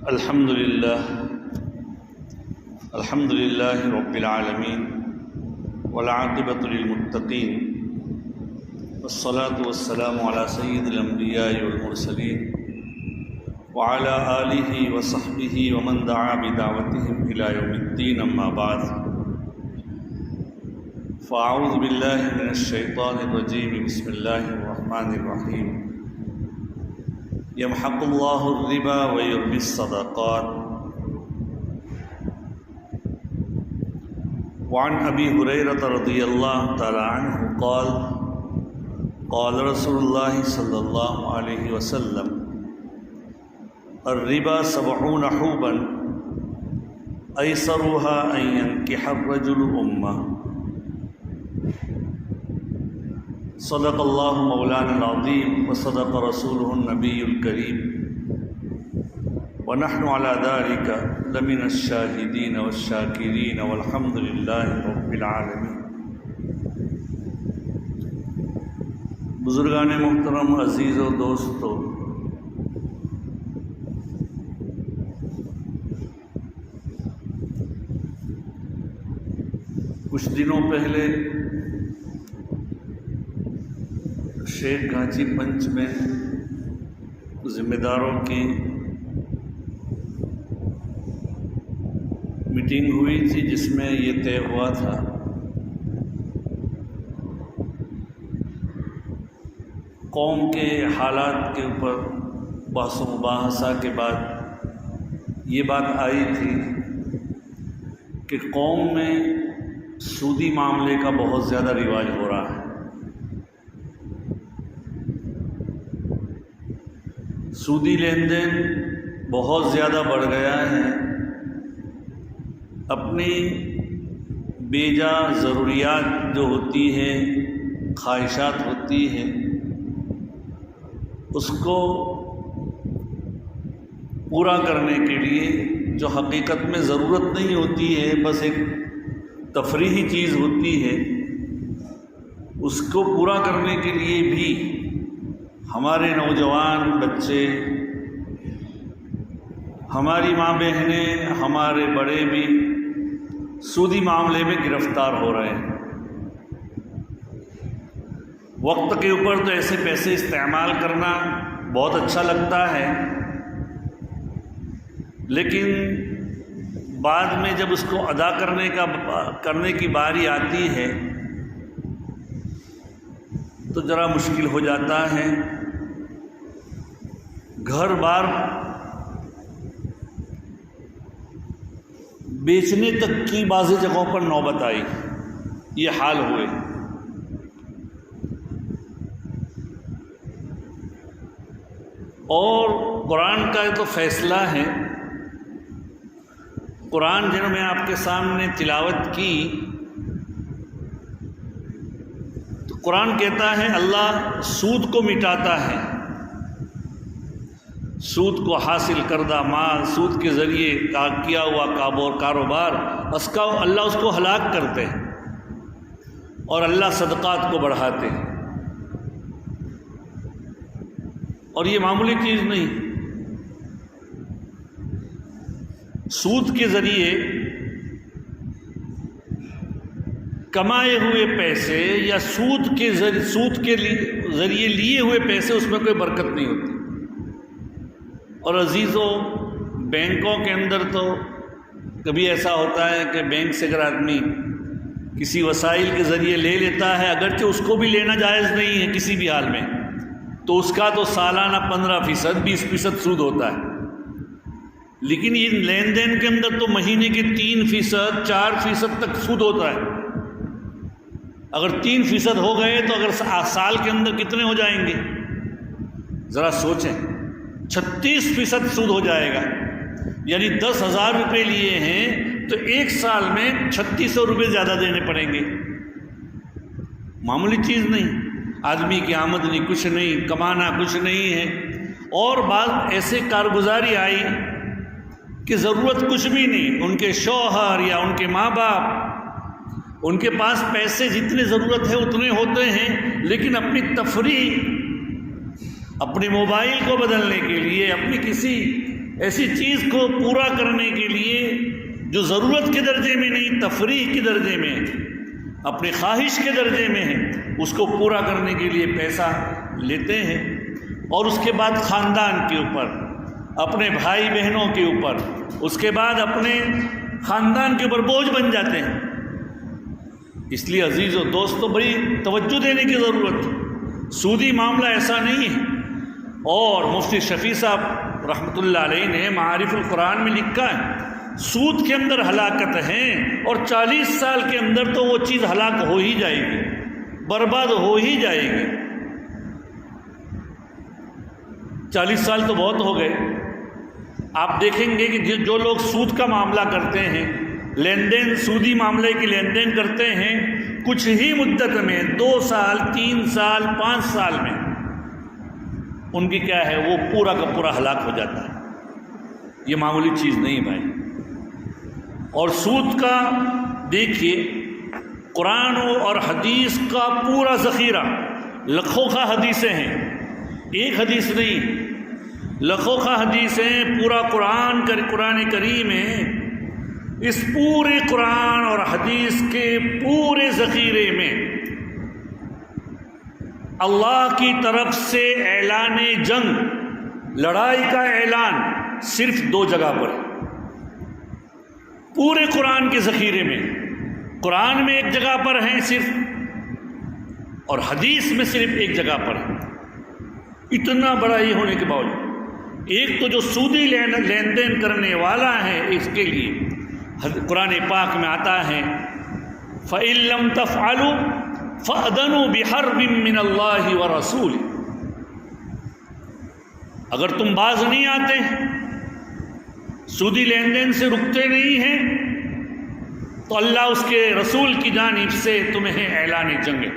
الحمد لله رب العالمين والعاقبة للمتقين والصلاة والسلام على سيد الأنبياء والمرسلين وعلى آله وصحبه ومن دعا بدعوتهم إلى يوم الدين أما بعد فأعوذ بالله من الشيطان الرجيم بسم الله الرحمن الرحيم يمحق الله الربا ويربي الصدقات وعن أبي هريرة رضي الله تعالى عنه قال قال رسول الله صلى الله عليه وسلم الربا 70 حوبا أيسرها أن ينكح الرجل أمه صدق اللہ مولانا العظیم وصدق رسولہ النبی الکریم ونحن على ذلك لمن الشاہدین والشاکرین والحمد للہ رب العالمین۔ بزرگان محترم، عزیز و دوستو، کچھ دنوں پہلے شیخ گھانچی پنچ میں ذمہ داروں کی میٹنگ ہوئی تھی، جس میں یہ طے ہوا تھا قوم کے حالات کے اوپر بحث و مباحثہ کے بعد یہ بات آئی تھی کہ قوم میں سودی معاملے کا بہت زیادہ رواج ہو رہا ہے۔ سودی لین دین بہت زیادہ بڑھ گیا ہے۔ اپنی بیجا ضروریات جو ہوتی ہیں، خواہشات ہوتی ہیں، اس کو پورا کرنے کے لیے جو حقیقت میں ضرورت نہیں ہوتی ہے، بس ایک تفریحی چیز ہوتی ہے، اس کو پورا کرنے کے لیے بھی ہمارے نوجوان بچے، ہماری ماں بہنیں، ہمارے بڑے بھی سودی معاملے میں گرفتار ہو رہے ہیں۔ وقت کے اوپر تو ایسے پیسے استعمال کرنا بہت اچھا لگتا ہے، لیکن بعد میں جب اس کو ادا کرنے کی باری آتی ہے تو ذرا مشکل ہو جاتا ہے۔ گھر بار بیچنے تک کی بعض جگہوں پر نوبت آئی، یہ حال ہوئے۔ اور قرآن کا تو فیصلہ ہے، قرآن جنہوں میں آپ کے سامنے تلاوت کی تو قرآن کہتا ہے اللہ سود کو مٹاتا ہے، سود کو حاصل کردہ مال، سود کے ذریعے کیا ہوا کاروبار، اللہ اس کو ہلاک کرتے ہیں، اور اللہ صدقات کو بڑھاتے ہیں۔ اور یہ معمولی چیز نہیں، سود کے ذریعے کمائے ہوئے پیسے یا سود کے ذریعے لیے ہوئے پیسے، اس میں کوئی برکت نہیں ہوتی۔ اور عزیزوں، بینکوں کے اندر تو کبھی ایسا ہوتا ہے کہ بینک سے اگر آدمی کسی وسائل کے ذریعے لے لیتا ہے، اگرچہ اس کو بھی لینا جائز نہیں ہے کسی بھی حال میں، تو اس کا تو سالانہ 15%، 20% سود ہوتا ہے۔ لیکن یہ لین دین کے اندر تو مہینے کے 3%، 4% تک سود ہوتا ہے۔ اگر 3% ہو گئے تو اگر سال کے اندر کتنے ہو جائیں گے؟ ذرا سوچیں، 36% سود ہو جائے گا۔ یعنی 10,000 روپے لیے ہیں تو ایک سال میں 3600 روپے زیادہ دینے پڑیں گے۔ معمولی چیز نہیں، آدمی کی آمدنی کچھ نہیں، کمانا کچھ نہیں ہے۔ اور بعض ایسے کارگزاری آئی کہ ضرورت کچھ بھی نہیں، ان کے شوہر یا ان کے ماں باپ، ان کے پاس پیسے جتنے ضرورت ہے اتنے ہوتے ہیں، لیکن اپنی تفریح اپنے موبائل کو بدلنے کے لیے، اپنی کسی ایسی چیز کو پورا کرنے کے لیے جو ضرورت کے درجے میں نہیں، تفریح کے درجے میں ہے، اپنی خواہش کے درجے میں ہے، اس کو پورا کرنے کے لیے پیسہ لیتے ہیں، اور اس کے بعد خاندان کے اوپر، اپنے بھائی بہنوں کے اوپر، اس کے بعد اپنے خاندان کے اوپر بوجھ بن جاتے ہیں۔ اس لیے عزیز و دوستو بڑی توجہ دینے کی ضرورت ہے، سودی معاملہ ایسا نہیں ہے۔ اور مفتی شفیع صاحب رحمۃ اللہ علیہ نے معارف القرآن میں لکھا ہے، سود کے اندر ہلاکت ہے، اور 40 سال کے اندر تو وہ چیز ہلاک ہو ہی جائے گی، برباد ہو ہی جائے گی۔ 40 سال تو بہت ہو گئے۔ آپ دیکھیں گے کہ جو لوگ سود کا معاملہ کرتے ہیں، لین دین، سودی معاملے کی لین دین کرتے ہیں، کچھ ہی مدت میں 2 سال 3 سال 5 سال میں ان کی کیا ہے، وہ پورا کا پورا ہلاک ہو جاتا ہے۔ یہ معمولی چیز نہیں بھائی۔ اور سود کا دیکھیے، قرآن اور حدیث کا پورا ذخیرہ، لاکھوں کا حدیثیں ہیں، ایک حدیث نہیں، لاکھوں کا حدیثیں، پورا قرآن کریم ہے۔ اس پورے قرآن اور حدیث کے پورے ذخیرے میں اللہ کی طرف سے اعلان جنگ، لڑائی کا اعلان صرف 2 جگہ پر ہے پورے قرآن کے ذخیرے میں۔ قرآن میں ایک جگہ پر ہیں صرف، اور حدیث میں صرف ایک جگہ پر ہے۔ اتنا بڑا یہ ہونے کے باوجود، ایک تو جو سودی لین دین کرنے والا ہے، اس کے لیے قرآن پاک میں آتا ہے فَإِن لَّمْ تَفْعَلُوا فَأْذَنُوا بِحَرْبٍ مِّنَ اللَّهِ وَرَسُولِهِ۔ اگر تم باز نہیں آتے، سودی لین دین سے رکتے نہیں ہیں، تو اللہ اس کے رسول کی جانب سے تمہیں اعلان جنگ ہے۔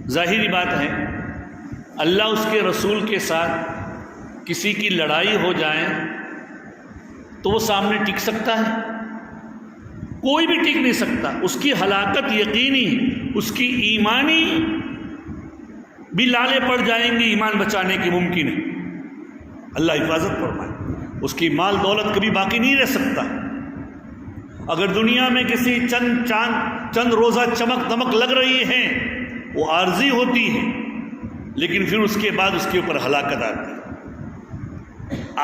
ظاہری بات ہے، اللہ اس کے رسول کے ساتھ کسی کی لڑائی ہو جائے تو وہ سامنے ٹک سکتا ہے؟ کوئی بھی ٹک نہیں سکتا۔ اس کی ہلاکت یقینی، اس کی ایمانی بھی لالے پڑ جائیں گے، ایمان بچانے کی ممکن ہے۔ اللہ حفاظت فرمائے۔ اس کی مال دولت کبھی باقی نہیں رہ سکتا۔ اگر دنیا میں کسی چند روزہ چمک دمک لگ رہی ہے، وہ عارضی ہوتی ہے، لیکن پھر اس کے بعد اس کے اوپر ہلاکت آتی ہے۔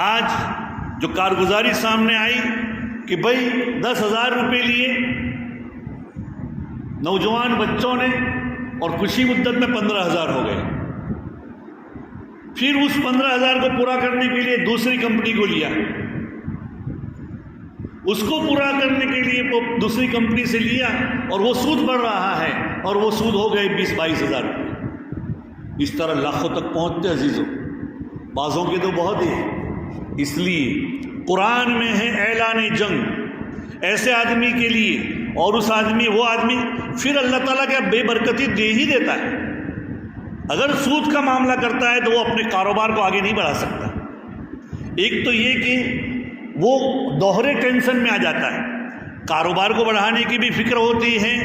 آج جو کارگزاری سامنے آئی کہ بھائی 10,000 روپے لیے نوجوان بچوں نے، اور کچھ ہی مدت میں 15,000 ہو گئے۔ پھر اس 15,000 کو پورا کرنے کے لیے دوسری کمپنی کو لیا، اس کو پورا کرنے کے لیے دوسری کمپنی سے لیا، اور وہ سود بڑھ رہا ہے، اور وہ سود ہو گئے 20-22,000 روپے۔ اس طرح لاکھوں تک پہنچتے عزیزوں، بعضوں کے تو بہت ہی۔ اس لیے قرآن میں ہے اعلان جنگ ایسے آدمی کے لیے، اور وہ آدمی پھر اللہ تعالیٰ کیا بے برکتی دے ہی دیتا ہے۔ اگر سود کا معاملہ کرتا ہے تو وہ اپنے کاروبار کو آگے نہیں بڑھا سکتا۔ ایک تو یہ کہ وہ دوہرے ٹینشن میں آ جاتا ہے، کاروبار کو بڑھانے کی بھی فکر ہوتی ہے،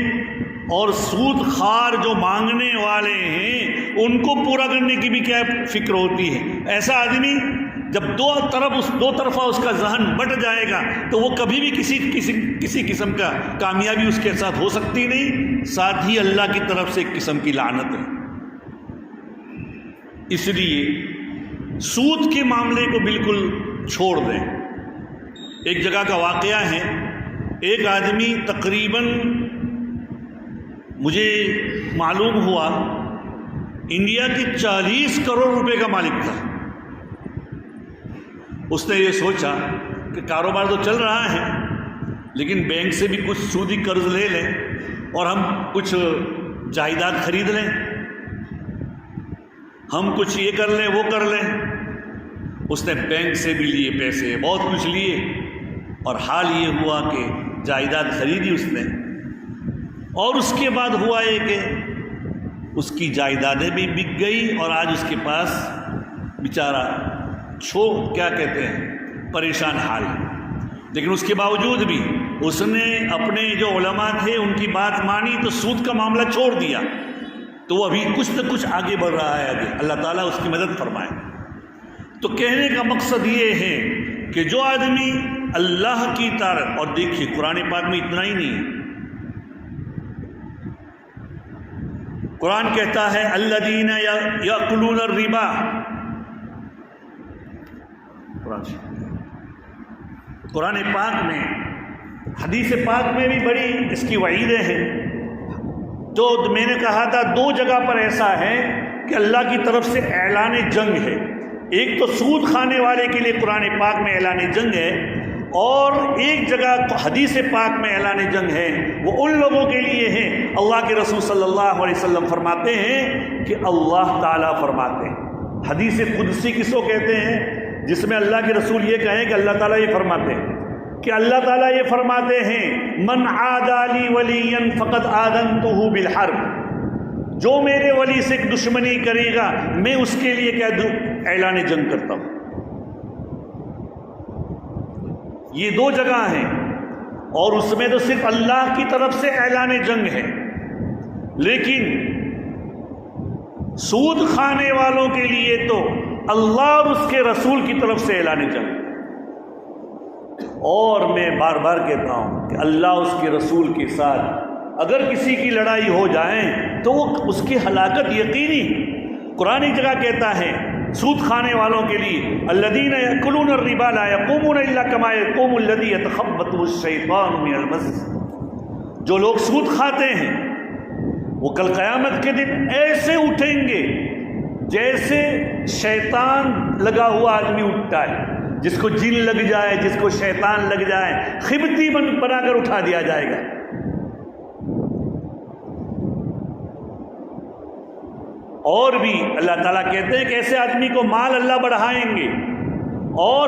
اور سود خار جو مانگنے والے ہیں ان کو پورا کرنے کی بھی کیا فکر ہوتی ہے۔ ایسا آدمی جب دو طرفہ اس کا ذہن بٹ جائے گا تو وہ کبھی بھی کسی قسم کا کامیابی اس کے ساتھ ہو سکتی نہیں، ساتھ ہی اللہ کی طرف سے ایک قسم کی لعنت ہے۔ اس لیے سود کے معاملے کو بالکل چھوڑ دیں۔ ایک جگہ کا واقعہ ہے، ایک آدمی تقریباً مجھے معلوم ہوا انڈیا کی 40 کروڑ روپے کا مالک تھا۔ اس نے یہ سوچا کہ کاروبار تو چل رہا ہے، لیکن بینک سے بھی کچھ سودی قرض لے لیں اور ہم کچھ جائیداد خرید لیں، ہم کچھ یہ کر لیں وہ کر لیں۔ اس نے بینک سے بھی لیے پیسے، بہت کچھ لیے، اور حال یہ ہوا کہ جائیداد خریدی اس نے، اور اس کے بعد ہوا یہ کہ اس کی جائیدادیں بھی بک گئی، اور آج اس کے پاس بیچارہ کیا کہتے ہیں پریشان حال۔ لیکن اس کے باوجود بھی اس نے اپنے جو علماء تھے ان کی بات مانی تو سود کا معاملہ چھوڑ دیا، تو وہ ابھی کچھ نہ کچھ آگے بڑھ رہا ہے۔ ابھی اللہ تعالیٰ اس کی مدد فرمائے۔ تو کہنے کا مقصد یہ ہے کہ جو آدمی اللہ کی طرف، اور دیکھیے قرآن پاک میں اتنا ہی نہیں ہے، قرآن کہتا ہے الذین یاکلون الربا، قرآن پاک میں، حدیث پاک میں بھی بڑی اس کی وعیدیں ہیں۔ تو میں نے کہا تھا دو جگہ پر ایسا ہے کہ اللہ کی طرف سے اعلان جنگ ہے، ایک تو سود کھانے والے کے لیے قرآن پاک میں اعلان جنگ ہے، اور ایک جگہ حدیث پاک میں اعلان جنگ ہے، وہ ان لوگوں کے لیے ہے۔ اللہ کے رسول صلی اللہ علیہ وسلم فرماتے ہیں کہ اللہ تعالیٰ فرماتے ہیں، حدیث قدسی کس کو کہتے ہیں؟ جس میں اللہ کے رسول یہ کہیں کہ اللہ تعالیٰ یہ فرماتے ہیں کہ اللہ تعالیٰ یہ فرماتے ہیں من عادی لی ولیا فقد آذنتہ بالحرب، جو میرے ولی سے دشمنی کرے گا میں اس کے لیے کیا اعلان جنگ کرتا ہوں۔ یہ دو جگہ ہیں، اور اس میں تو صرف اللہ کی طرف سے اعلان جنگ ہے، لیکن سود کھانے والوں کے لیے تو اللہ اور اس کے رسول کی طرف سے اعلان جنگ۔ اور میں بار بار کہتا ہوں کہ اللہ اس کے رسول کے ساتھ اگر کسی کی لڑائی ہو جائے تو وہ اس کی ہلاکت یقینی۔ قرآن ایک جگہ کہتا ہے سود کھانے والوں کے لیے الذین یاکلون الربا لا یقومون الا کما یقوم الذی یتخبطہ الشیطان من المس، جو لوگ سود کھاتے ہیں وہ کل قیامت کے دن ایسے اٹھیں گے جیسے شیطان لگا ہوا آدمی اٹھتا ہے، جس کو جن لگ جائے، جس کو شیطان لگ جائے، خبتی بنا کر اٹھا دیا جائے گا۔ اور بھی اللہ تعالیٰ کہتے ہیں کہ ایسے آدمی کو مال اللہ بڑھائیں گے، اور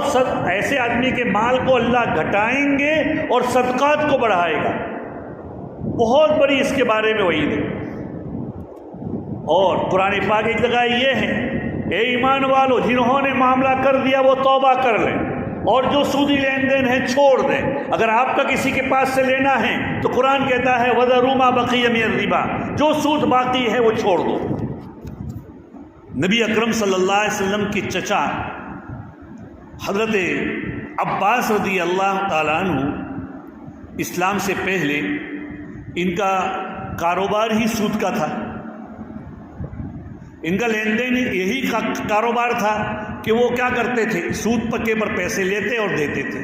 ایسے آدمی کے مال کو اللہ گھٹائیں گے اور صدقات کو بڑھائے گا۔ بہت بڑی اس کے بارے میں وعید ہے۔ اور قرآن پاک ایک جگہ یہ ہے اے ایمان والو جنہوں نے معاملہ کر دیا وہ توبہ کر لیں، اور جو سودی لین دین ہے چھوڑ دیں۔ اگر آپ کا کسی کے پاس سے لینا ہے تو قرآن کہتا ہے وَذَرُوا مَا بَقِيَ مِنَ الرِّبَا، جو سود باقی ہے وہ چھوڑ دو۔ نبی اکرم صلی اللہ علیہ وسلم کے چچا حضرت عباس رضی اللہ تعالیٰ عنہ اسلام سے پہلے ان کا کاروبار ہی سود کا تھا، ان کا لین دین یہی کاروبار تھا کہ وہ کیا کرتے تھے، سود پکے پر پیسے لیتے اور دیتے تھے،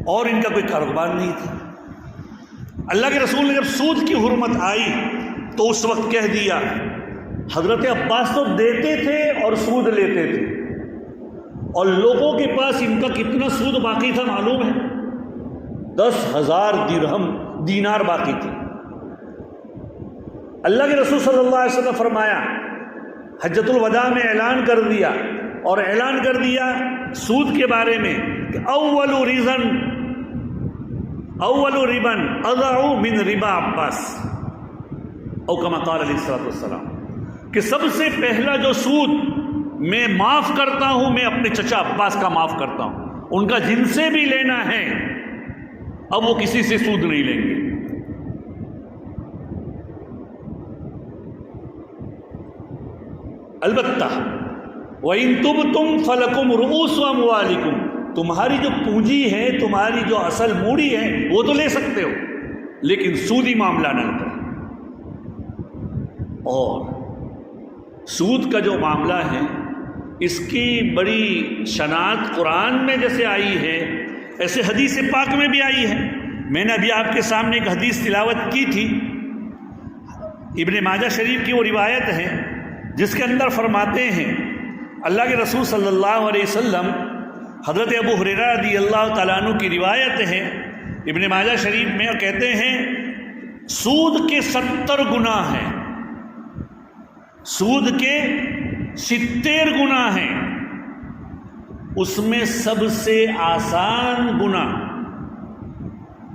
اور ان کا کوئی کاروبار نہیں تھا۔ اللہ کے رسول نے جب سود کی حرمت آئی تو اس وقت کہہ دیا حضرت عباس تو دیتے تھے اور سود لیتے تھے، اور لوگوں کے پاس ان کا کتنا سود باقی تھا معلوم ہے؟ 10,000 درہم دینار باقی تھے۔ اللہ کے رسول صلی اللہ علیہ وسلم فرمایا، حجۃ الوداع میں اعلان کر دیا، اور اعلان کر دیا سود کے بارے میں کہ اول ربن اضع من ربا عباس، او کما قال علیہ الصلوۃ والسلام، کہ سب سے پہلا جو سود میں معاف کرتا ہوں میں اپنے چچا عباس کا معاف کرتا ہوں، ان کا جن سے بھی لینا ہے اب وہ کسی سے سود نہیں لیں گے۔ البتہ وَإِن تُبْتُمْ فَلَكُمْ رُؤُوسُ أَمْوَالِكُمْ، تمہاری جو پونجی ہے، تمہاری جو اصل موڑی ہے وہ تو لے سکتے ہو، لیکن سودی معاملہ نہ کرو۔ اور سود کا جو معاملہ ہے اس کی بڑی شناخت قرآن میں جیسے آئی ہے ایسے حدیث پاک میں بھی آئی ہے۔ میں نے ابھی آپ کے سامنے ایک حدیث تلاوت کی تھی، ابن ماجہ شریف کی وہ روایت ہے جس کے اندر فرماتے ہیں اللہ کے رسول صلی اللہ علیہ وسلم، حضرت ابو ہریرہ رضی اللہ تعالیٰ عنہ کی روایت ہے ابن ماجہ شریف میں، اور کہتے ہیں سود کے 70 گناہ ہیں، سود کے 70 گناہ ہیں، اس میں سب سے آسان گناہ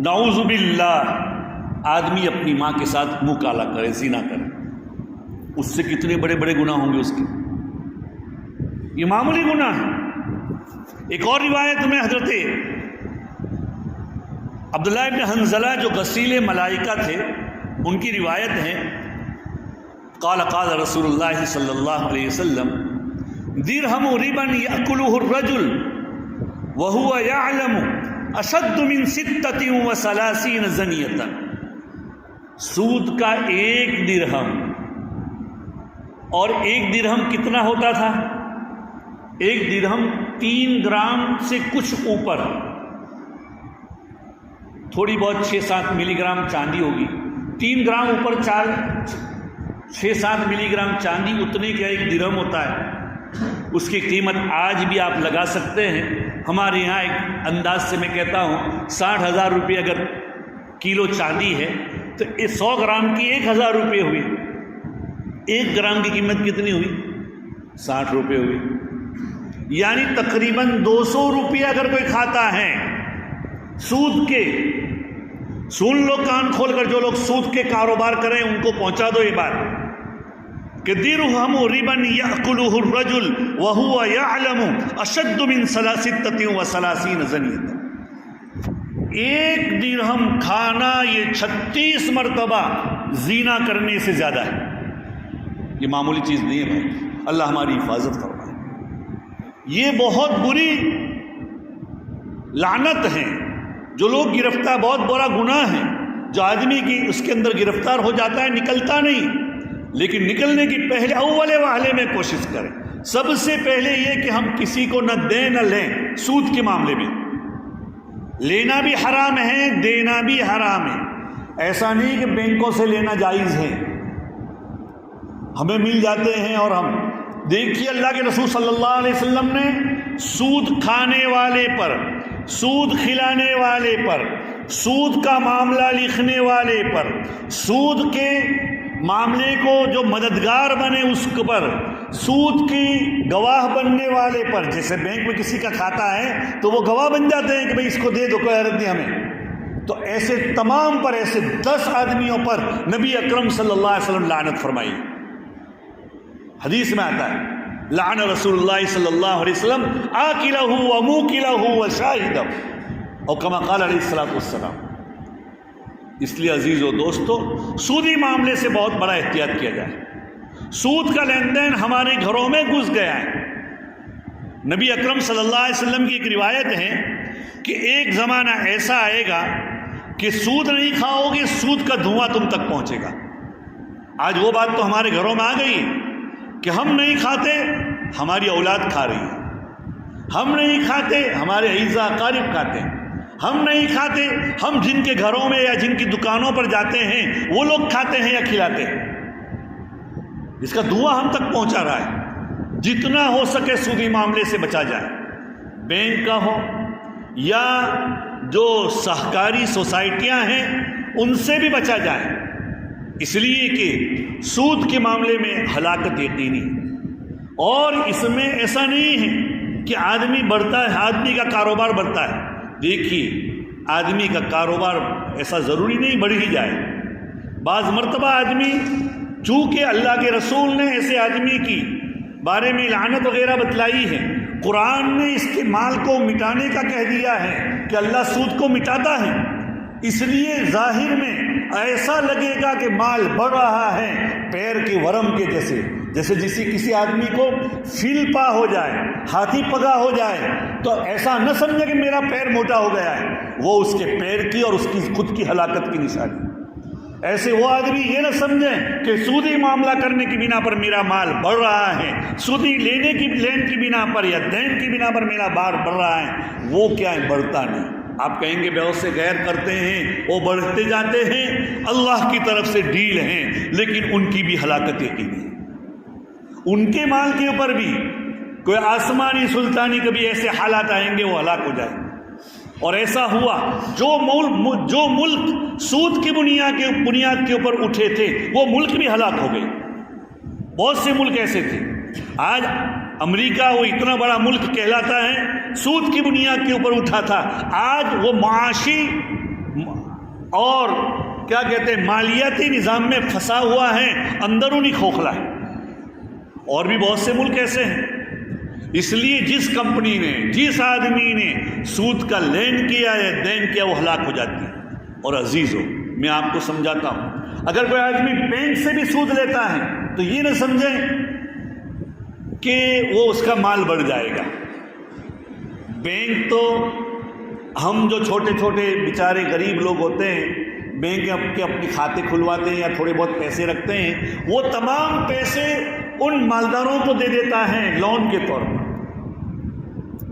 نعوذ باللہ آدمی اپنی ماں کے ساتھ منہ کالا کرے، زنا کرے، اس سے کتنے بڑے بڑے گناہ ہوں گے اس کے، یہ معمولی گناہ ہے۔ ایک اور روایت میں حضرت عبداللہ ابن حنظلہ جو غسیل ملائکہ تھے ان کی روایت ہے، قال قال رسول اللہ صلی اللہ علیہ وسلم، درہم ربا یأکلہ الرجل وہو یعلم اشد من 36 زنیۃ. سود کا 1 درہم، اور 1 درہم کتنا ہوتا تھا؟ 1 درہم 3 گرام سے کچھ اوپر، تھوڑی بہت 6-7 ملی گرام چاندی ہوگی. 3 گرام اوپر 6-7 ملی گرام چاندی، اتنے کا 1 درہم ہوتا ہے. اس کی قیمت آج بھی آپ لگا سکتے ہیں. ہمارے یہاں ایک انداز سے میں کہتا ہوں 60,000 روپے اگر کلو چاندی ہے تو 100 گرام کی 1,000 روپے ہوئی. 1 گرام کی قیمت کتنی ہوئی؟ 60 روپے ہوئی. یعنی تقریباً 200 روپے اگر کوئی کھاتا ہے سود کے. سن لو کان کھول کر، جو لوگ سود کے کاروبار کریں ان کو پہنچا دو یہ بات کہ درہم ربا یأکلہ الرجل وہو یعلم اشد من 36 زنیۃ. 1 درہم کھانا یہ 36 مرتبہ زنا کرنے سے زیادہ ہے. یہ معمولی چیز نہیں ہے بھائی. اللہ ہماری حفاظت فرمائے. یہ بہت بری لعنت ہے. جو لوگ گرفتار، بہت بڑا گناہ ہے جو آدمی کی اس کے اندر گرفتار ہو جاتا ہے، نکلتا نہیں. لیکن نکلنے کی پہلے اول واہلے میں کوشش کریں. سب سے پہلے یہ کہ ہم کسی کو نہ دیں نہ لیں. سود کے معاملے میں لینا بھی حرام ہے، دینا بھی حرام ہے. ایسا نہیں کہ بینکوں سے لینا جائز ہے، ہمیں مل جاتے ہیں. اور ہم دیکھیے اللہ کے رسول صلی اللہ علیہ وسلم نے سود کھانے والے پر، سود کھلانے والے پر، سود کا معاملہ لکھنے والے پر، سود کے معاملے کو جو مددگار بنے اس پر، سود کی گواہ بننے والے پر. جیسے بینک میں کسی کا کھاتا ہے تو وہ گواہ بن جاتے ہیں کہ بھئی اس کو دے دو، کوئی حرج نہیں ہمیں. تو ایسے تمام پر، ایسے 10 آدمیوں پر نبی اکرم صلی اللہ علیہ وسلم لعنت فرمائی. حدیث میں آتا ہے لعن رسول اللہ صلی اللہ علیہ وسلم آکلہ و موکلہ و شاہدہ، اور کما قال علیہ الصلوۃ والسلام. اس لیے عزیز و دوستو، سودی معاملے سے بہت بڑا احتیاط کیا جائے. سود کا لین دین ہمارے گھروں میں گھس گیا ہے. نبی اکرم صلی اللہ علیہ وسلم کی ایک روایت ہے کہ ایک زمانہ ایسا آئے گا کہ سود نہیں کھاؤ گے، سود کا دھواں تم تک پہنچے گا. آج وہ بات تو ہمارے گھروں میں آ گئی کہ ہم نہیں کھاتے، ہماری اولاد کھا رہی ہے. ہم نہیں کھاتے، ہمارے اعزا اقارب کھاتے ہیں. ہم نہیں کھاتے، ہم جن کے گھروں میں یا جن کی دکانوں پر جاتے ہیں وہ لوگ کھاتے ہیں یا کھلاتے ہیں. اس کا دھواں ہم تک پہنچا رہا ہے. جتنا ہو سکے سودی معاملے سے بچا جائے. بینک کا ہو یا جو سہکاری سوسائٹیاں ہیں ان سے بھی بچا جائے. اس لیے کہ سود کے معاملے میں ہلاکت یقینی ہے. اور اس میں ایسا نہیں ہے کہ آدمی بڑھتا ہے، آدمی کا کاروبار بڑھتا ہے. دیکھیے آدمی کا کاروبار ایسا ضروری نہیں بڑھ ہی جائے. بعض مرتبہ آدمی، چونکہ اللہ کے رسول نے ایسے آدمی کی بارے میں لعنت وغیرہ بتلائی ہے، قرآن نے اس کے مال کو مٹانے کا کہہ دیا ہے کہ اللہ سود کو مٹاتا ہے. اس لیے ظاہر میں ایسا لگے گا کہ مال بڑھ رہا ہے پیر کے ورم کے جیسے کسی آدمی کو فیل پا ہو جائے، ہاتھی پگا ہو جائے تو ایسا نہ سمجھے کہ میرا پیر موٹا ہو گیا ہے. وہ اس کے پیر کی اور اس کی خود کی ہلاکت کی نشانی. ایسے وہ آدمی یہ نہ سمجھیں کہ سودی معاملہ کرنے کی بنا پر میرا مال بڑھ رہا ہے، سودی لین کی بنا پر یا دین کی بنا پر میرا بار بڑھ رہا ہے. وہ کیا ہے؟ بڑھتا نہیں. آپ کہیں گے بہت سے غیر کرتے ہیں، وہ بڑھتے جاتے ہیں، اللہ کی طرف سے ڈیل ہیں، لیکن ان کی بھی ہلاکت یقینی ہے. ان کے مال کے اوپر بھی کوئی آسمانی سلطانی کبھی ایسے حالات آئیں گے وہ ہلاک ہو جائے. اور ایسا ہوا جو ملک سود کی بنیاد کے اوپر اٹھے تھے وہ ملک بھی ہلاک ہو گئے. بہت سے ملک ایسے تھے. آج امریکہ وہ اتنا بڑا ملک کہلاتا ہے، سود کی بنیاد کے اوپر اٹھا تھا. آج وہ معاشی اور کیا کہتے ہیں مالیاتی نظام میں پھنسا ہوا ہے، اندرونی کھوکھلا ہے. اور بھی بہت سے ملک ایسے ہیں. اس لیے جس کمپنی نے، جس آدمی نے سود کا لین کیا یا دین کیا وہ ہلاک ہو جاتی ہے. اور عزیزو میں آپ کو سمجھاتا ہوں، اگر کوئی آدمی بینک سے بھی سود لیتا ہے تو یہ نہ سمجھیں کہ وہ اس کا مال بڑھ جائے گا۔ بینک تو ہم جو چھوٹے چھوٹے بیچارے غریب لوگ ہوتے ہیں، بینک کے اپنے کھاتے کھلواتے ہیں یا تھوڑے بہت پیسے رکھتے ہیں، وہ تمام پیسے ان مالداروں کو دے دیتا ہے لون کے طور پر۔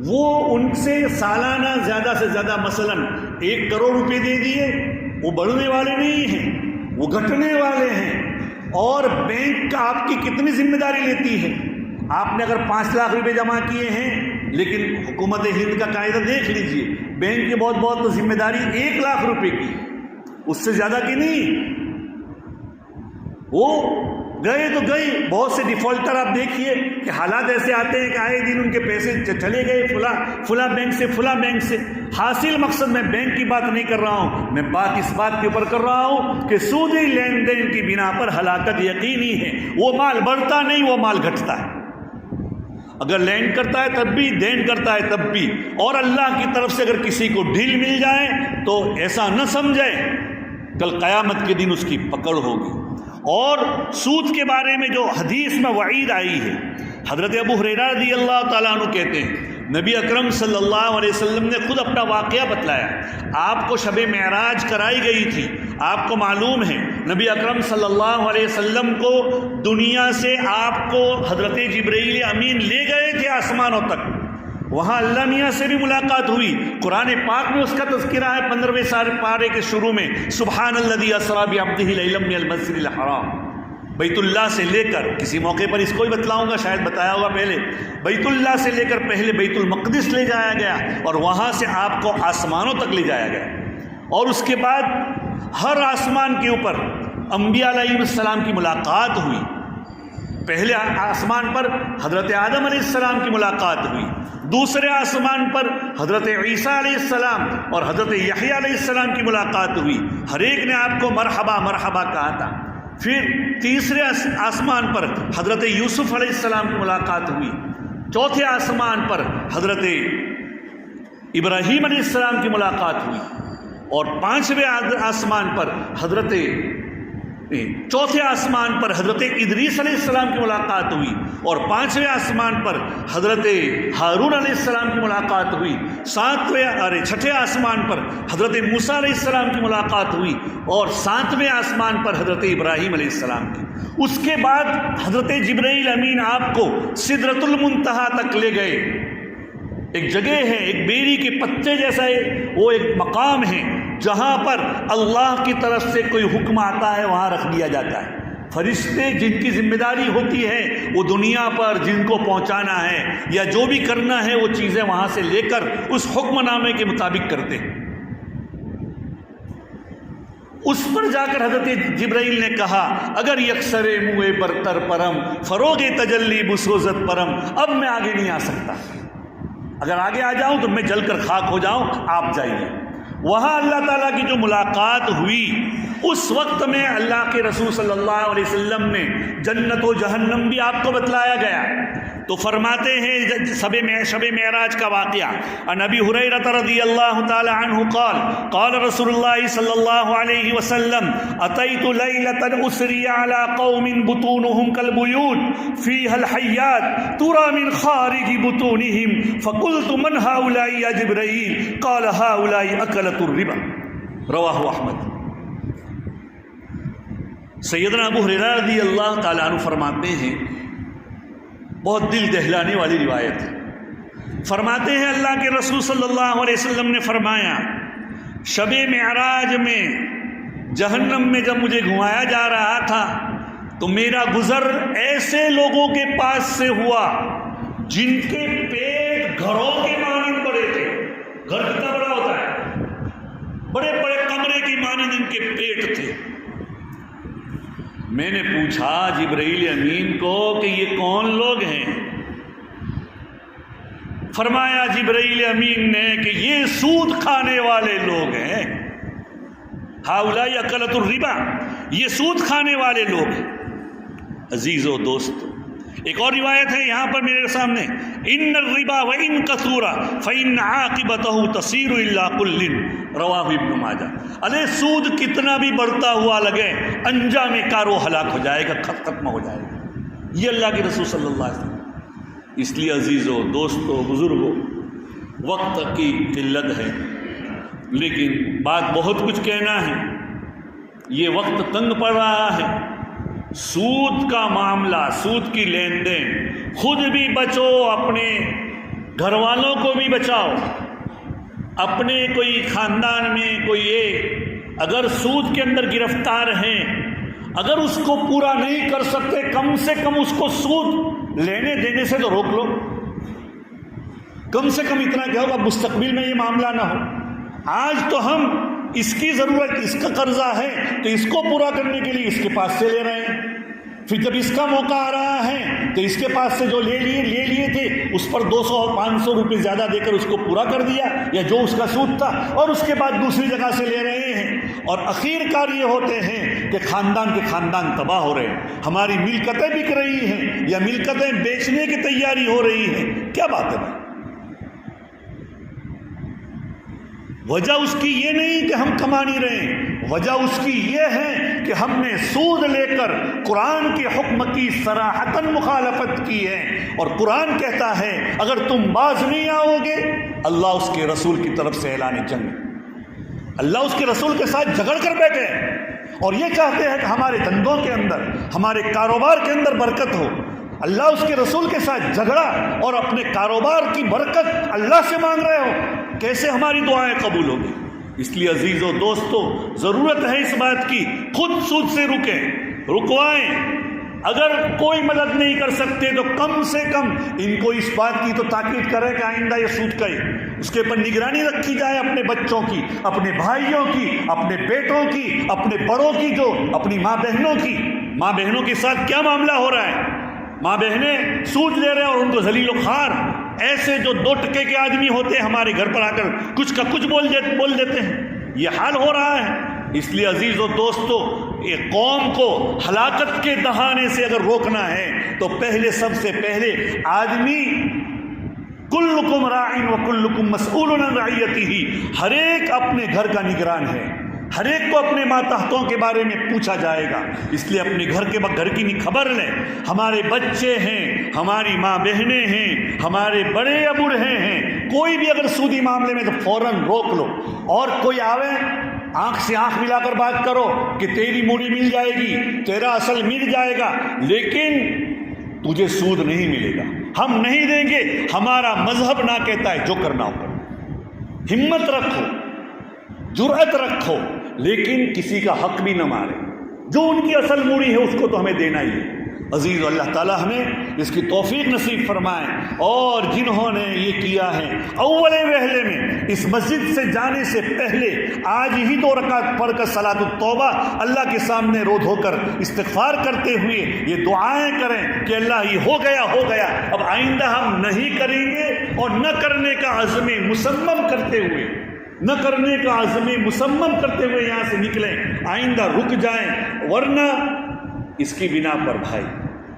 وہ ان سے سالانہ زیادہ سے زیادہ مثلاً 1 کروڑ روپے دے دیے، وہ بڑھنے والے نہیں ہیں، وہ گھٹنے والے ہیں۔ اور بینک کا آپ کی کتنی ذمہ داری لیتی ہے؟ آپ نے اگر 5 لاکھ روپے جمع کیے ہیں، لیکن حکومت ہند کا قاعدہ دیکھ لیجئے، بینک کی بہت ذمہ داری 1 لاکھ روپے کی، اس سے زیادہ کی نہیں۔ وہ گئے تو گئے، بہت سے ڈیفالٹر آپ دیکھیے کہ حالات ایسے آتے ہیں کہ آئے دن ان کے پیسے چلے گئے فلاں بینک سے فلاں بینک سے۔ حاصل مقصد میں بینک کی بات نہیں کر رہا ہوں، میں بات اس بات کے اوپر کر رہا ہوں کہ سودی لین دین کی بنا پر ہلاکت یقینی ہے۔ وہ مال بڑھتا نہیں، وہ مال گھٹتا ہے۔ اگر لینڈ کرتا ہے تب بھی، دین کرتا ہے تب بھی۔ اور اللہ کی طرف سے اگر کسی کو ڈھیل مل جائے تو ایسا نہ سمجھے کل قیامت کے دن اس کی پکڑ ہوگی۔ اور سود کے بارے میں جو حدیث میں وعید آئی ہے، حضرت ابو ہریرہ رضی اللہ تعالیٰ عنہ کہتے ہیں نبی اکرم صلی اللہ علیہ وسلم نے خود اپنا واقعہ بتلایا۔ آپ کو شب معراج کرائی گئی تھی، آپ کو معلوم ہے نبی اکرم صلی اللہ علیہ وسلم کو دنیا سے آپ کو حضرت جبرائیل امین لے گئے تھے آسمانوں تک، وہاں اللہ میاں سے بھی ملاقات ہوئی۔ قرآن پاک میں اس کا تذکرہ ہے 15ویں پارے کے شروع میں، سبحان الذی اسری بعبدہ لیلا من المسجد الحرام، بیت اللہ سے لے کر، کسی موقع پر اس کو بھی بتلاؤں گا، شاید بتایا ہوگا پہلے، بیت اللہ سے لے کر پہلے بیت المقدس لے جایا گیا اور وہاں سے آپ کو آسمانوں تک لے جایا گیا۔ اور اس کے بعد ہر آسمان کے اوپر انبیاء علیہ السلام کی ملاقات ہوئی۔ پہلے آسمان پر حضرت آدم علیہ السلام کی ملاقات ہوئی، دوسرے آسمان پر حضرت عیسیٰ علیہ السلام اور حضرت یحییٰ علیہ السلام کی ملاقات ہوئی، ہر ایک نے آپ کو مرحبا مرحبا کہا تھا۔ پھر تیسرے آسمان پر حضرت یوسف علیہ السلام کی ملاقات ہوئی، چوتھے آسمان پر حضرت ابراہیم علیہ السلام کی ملاقات ہوئی، اور پانچویں آسمان پر چوتھے آسمان پر حضرت ادریس علیہ السلام کی ملاقات ہوئی، اور پانچویں آسمان پر حضرت ہارون علیہ السلام کی ملاقات ہوئی، چھٹے آسمان پر حضرت موسیٰ علیہ السلام کی ملاقات ہوئی، اور 7ویں آسمان پر حضرت ابراہیم علیہ السلام کی۔ اس کے بعد حضرت جبرائیل امین آپ کو سدرۃ المنتہا تک لے گئے۔ ایک جگہ ہے، ایک بیری کے پتے جیسا وہ ایک مقام ہے جہاں پر اللہ کی طرف سے کوئی حکم آتا ہے وہاں رکھ دیا جاتا ہے۔ فرشتے جن کی ذمہ داری ہوتی ہے وہ دنیا پر جن کو پہنچانا ہے یا جو بھی کرنا ہے وہ چیزیں وہاں سے لے کر اس حکم نامے کے مطابق کرتے ہیں۔ اس پر جا کر حضرت جبرائیل نے کہا اگر یکسر موئے برتر پرم فروغ تجلی بسوزت پرم، اب میں آگے نہیں آ سکتا، اگر آگے آ جاؤں تو میں جل کر خاک ہو جاؤں، آپ جائیے۔ وہاں اللہ تعالیٰ کی جو ملاقات ہوئی اس وقت میں اللہ کے رسول صلی اللہ علیہ وسلم نے جنت و جہنم بھی آپ کو بتلایا گیا۔ تو فرماتے ہیں شب معراج کا واقعہ، عن ابی ہریرہ رضی اللہ تعالی عنہ قال قال رسول اللہ صلی اللہ علیہ وسلم اتیت لیلۃ اسری علی قوم بطونهم کالبیوت فیہا الحیات ترى من خارج بطونهم فقلت من هؤلاء یا جبرائیل قال هؤلاء اکلۃ الربا، رواہ احمد۔ سیدنا ابو ہریرہ رضی اللہ تعالیٰ عنہ فرماتے ہیں، بہت دل دہلانے والی روایت ہے، فرماتے ہیں اللہ کے رسول صلی اللہ علیہ وسلم نے فرمایا شب معراج میں جہنم میں جب مجھے گھمایا جا رہا تھا تو میرا گزر ایسے لوگوں کے پاس سے ہوا جن کے پیٹ گھروں کے مانند بڑے تھے۔ گھر کتنا بڑا ہوتا ہے؟ بڑے بڑے کمرے کی مانند ان کے پیٹ تھے۔ میں نے پوچھا جبرائیل امین کو کہ یہ کون لوگ ہیں؟ فرمایا جبرائیل امین نے کہ یہ سود کھانے والے لوگ ہیں، ہؤلاء اکلۃ الربا، یہ سود کھانے والے لوگ ہیں۔ عزیز و دوست، ایک اور روایت ہے یہاں پر میرے سامنے، ان الربا وان کثور فان عاقبته تصیر الا کل، رواہ ابن ماجہ۔ ارے سود کتنا بھی بڑھتا ہوا لگے انجام کار وہ ہلاک ہو جائے گا، ختم ہو جائے گا۔ یہ اللہ کے رسول صلی اللہ علیہ وسلم اس لیے عزیزوں، دوستوں، بزرگوں، وقت کی قلت ہے، لیکن بات بہت کچھ کہنا ہے، یہ وقت تنگ پڑ رہا ہے۔ سود کا معاملہ، سود کی لین دین، خود بھی بچو، اپنے گھر والوں کو بھی بچاؤ، اپنے کوئی خاندان میں کوئی ایک اگر سود کے اندر گرفتار ہیں، اگر اس کو پورا نہیں کر سکتے، کم سے کم اس کو سود لینے دینے سے تو روک لو، کم سے کم اتنا کہ ہوگا مستقبل میں یہ معاملہ نہ ہو۔ آج تو ہم اس کی ضرورت، اس کا قرضہ ہے تو اس کو پورا کرنے کے لیے اس کے پاس سے لے رہے ہیں، پھر جب اس کا موقع آ رہا ہے تو اس کے پاس سے جو لے لیے تھے اس پر 200 اور 500 روپے زیادہ دے کر اس کو پورا کر دیا، یا جو اس کا سود تھا، اور اس کے بعد دوسری جگہ سے لے رہے ہیں، اور اخیر کار یہ ہوتے ہیں کہ خاندان کے خاندان تباہ ہو رہے ہیں، ہماری ملکتیں بک رہی ہیں یا ملکتیں بیچنے کی تیاری ہو رہی ہے۔ کیا بات ہے بھائی؟ وجہ اس کی یہ نہیں کہ ہم کما نہیں رہے، وجہ اس کی یہ ہے کہ ہم نے سود لے کر قرآن کے حکم کی صراحتاً مخالفت کی ہے، اور قرآن کہتا ہے اگر تم باز نہیں آؤ گے، اللہ اس کے رسول کی طرف سے اعلان جنگ، اللہ اس کے رسول کے ساتھ جھگڑ کر بیٹھے اور یہ چاہتے ہیں کہ ہمارے دھندوں کے اندر، ہمارے کاروبار کے اندر برکت ہو۔ اللہ اس کے رسول کے ساتھ جھگڑا اور اپنے کاروبار کی برکت اللہ سے مانگ رہے ہو، کیسے ہماری دعائیں قبول ہوگی؟ اس لیے عزیزوں، دوستوں، ضرورت ہے اس بات کی، خود سود سے رکوائیں۔ اگر کوئی مدد نہیں کر سکتے تو کم سے کم ان کو اس بات کی تو تاکید کرے کہ آئندہ یہ سود کا اس کے پر نگرانی رکھی جائے، اپنے بچوں کی، اپنے بھائیوں کی، اپنے بیٹوں کی، اپنے بڑوں کی، جو اپنی ماں بہنوں کے ساتھ کیا معاملہ ہو رہا ہے؟ ماں بہنیں سود لے رہے ہیں اور ان کو ذلیل و خوار، ایسے جو 2 ٹکے کے آدمی ہوتے ہیں ہمارے گھر پر آ کر کچھ کا کچھ بول دیتے ہیں، یہ حال ہو رہا ہے۔ اس لیے عزیزوں، دوستوں، یہ قوم کو ہلاکت کے دہانے سے اگر روکنا ہے تو سب سے پہلے آدمی، کلکم راعٍ وکلکم مسئول عن رعیتہ، ہر ایک اپنے گھر کا نگران ہے، ہر ایک کو اپنے ماتحتوں کے بارے میں پوچھا جائے گا۔ اس لیے اپنے گھر کی خبر لیں، ہمارے بچے ہیں، ہماری ماں بہنیں ہیں، ہمارے بڑے یا بوڑھے ہیں، کوئی بھی اگر سودی معاملے میں تو فوراً روک لو، اور کوئی آوے آنکھ سے آنکھ ملا کر بات کرو کہ تیری موڑی مل جائے گی، تیرا اصل مل جائے گا، لیکن تجھے سود نہیں ملے گا، ہم نہیں دیں گے، ہمارا مذہب نہ کہتا ہے، جو کرنا ہو کرو۔ ہمت رکھو، جرأت رکھو، لیکن کسی کا حق بھی نہ مارے، جو ان کی اصل موڑی ہے اس کو تو ہمیں دینا ہی ہے۔ عزیز، اللہ تعالیٰ ہمیں اس کی توفیق نصیب فرمائے، اور جنہوں نے یہ کیا ہے اول وہلے میں اس مسجد سے جانے سے پہلے آج ہی 2 رکعت پڑھ کر صلاۃ التوبہ اللہ کے سامنے رو دھو کر استغفار کرتے ہوئے یہ دعائیں کریں کہ اللہ یہ ہو گیا، اب آئندہ ہم نہیں کریں گے، اور نہ کرنے کا عزم مصمم کرتے ہوئے یہاں سے نکلیں، آئندہ رک جائیں، ورنہ اس کی بنا پر بھائی،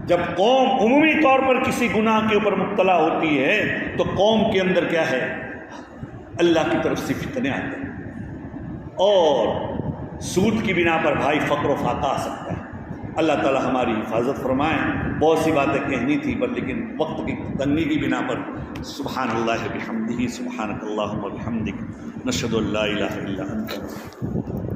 جب قوم عمومی طور پر کسی گناہ کے اوپر مبتلا ہوتی ہے تو قوم کے اندر کیا ہے؟ اللہ کی طرف سے فتنے آتے ہیں، اور سود کی بنا پر بھائی فقر و فاقہ آ سکتا ہے۔ اللہ تعالی ہماری حفاظت فرمائے۔ بہت سی باتیں کہنی تھی پر لیکن وقت کی تنگی کی بنا پر سبحان اللہ بحمدہ، سبحانک اللہم وبحمدک، نشہد ان لا الہ الا انت۔